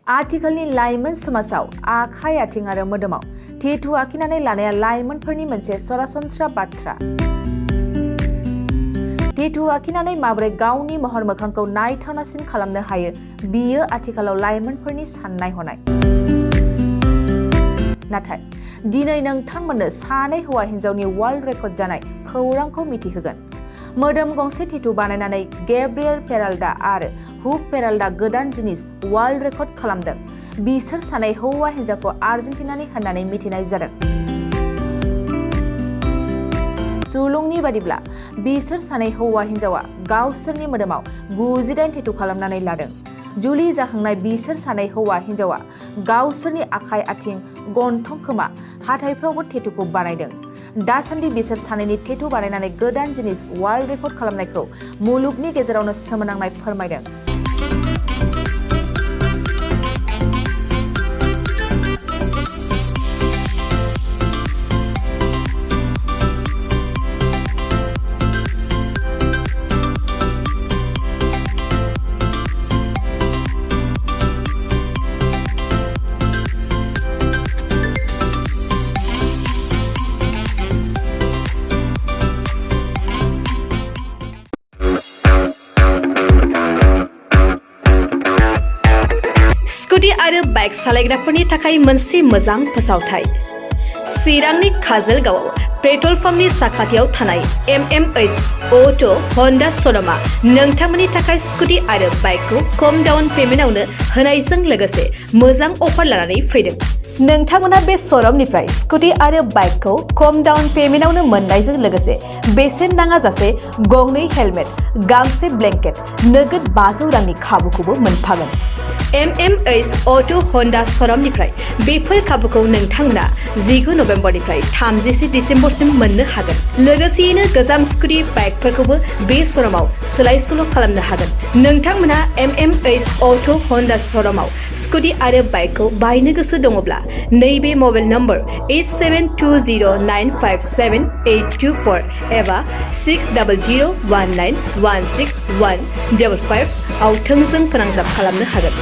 आथिखालनि लाइमोन समाजाव आखाइ आथिं आरो मोदोमाव टेटु आखिनानै लानाया लाइमोनफोरनि मोनसे सरासनस्रा बाथ्रा। टेटु आखिनानै माबोरै गावनि महर मोखांखौ नायथावनासिन खालामनो हायो बियो आथिखालाव लाइमोनफोरनि साननाय हनाय। नाथाय दिनै नोंथांमोननो सानै हौवा हिन्जावनि वर्ल्ड रेकर्ड जानाय खौरांखौ मिथिहोगोन। मोदोम गंसे टेटु बानायनानै गेब्रिएल पेराल्टा आरो हुग पेराल्टा गोदान जिनिस वर्ल्ड रेकर्ड खालामदों। बिसोर सानै हौवा हिन्जावखौ आर्जेन्टिनानि होननानै मिथिनाय जादों। सुलुंनि बादिब्ला बिसोर सानै हौवा हिन्जावा गावसोरनि मोदोमाव 98 टेटु खालामनानै लादों। जुलि जाखांनाय बिसोर सानै हौवा हिन्जावा गावसोरनि आखाइ आथिं गन्थं खोमा हाथाइफ्रावबो टेटुखौ बानायदों। दासान्दि बिसोर सानैनि टेटु बानायनानै गोदान जिनिस वर्ल्ड रेकर्ड खालामनायखौ मुलुगनि गेजेरावनो सोमोनांनाय फोरमायदों। स्कुटी आरो बाइक सालायग्राफोरनि थाखाय मोनसे मोजां फोसावथाय। चिरांनि काजलगावआव पेट्रल पाम्पनि साखाथियाव थानाय MMH अट' हन्डा श'रुमआ नोंथांमोननि थाखाय स्कुटी आरो बाइकखौ खम डाउन पेमेन्टआवनो होनायजों लोगोसे मोजां अफार लानानै फैदों। नोंथांमोना बे श'रुमनिफ्राय स्कुटी आरो बाइकखौ खम डाउन पेमेन्टआवनो मोननायजों लोगोसे बेसेन नाङाजासे गंनै हेलमेट, गांसे ब्लेंकेट, नोगोद 500 रांनि खाबुखौबो मोनफागोन। MMH अट' हन्डा श'रुमनिफ्राय बेफोर खाबुखौ नोंथांमोना 19 नभेम्बरनिफ्राय 30 डिसेम्बरसिम मोननो हागोन। लोगोसेयैनो गोजाम स्कुटी बाइकफोरखौबो बे श'रुमाव सोलाय सोल' खालामनो हागोन। नोंथांमोना MMH अट' हन्डा श'रुमाव स्कुटी आरो बाइकखौ बायनो गोसो दङब्ला नैबे मबाइल नम्बर 8720957824 एबा 6001916155 आव थोंजों फोनांजाब खालामनो हागोन।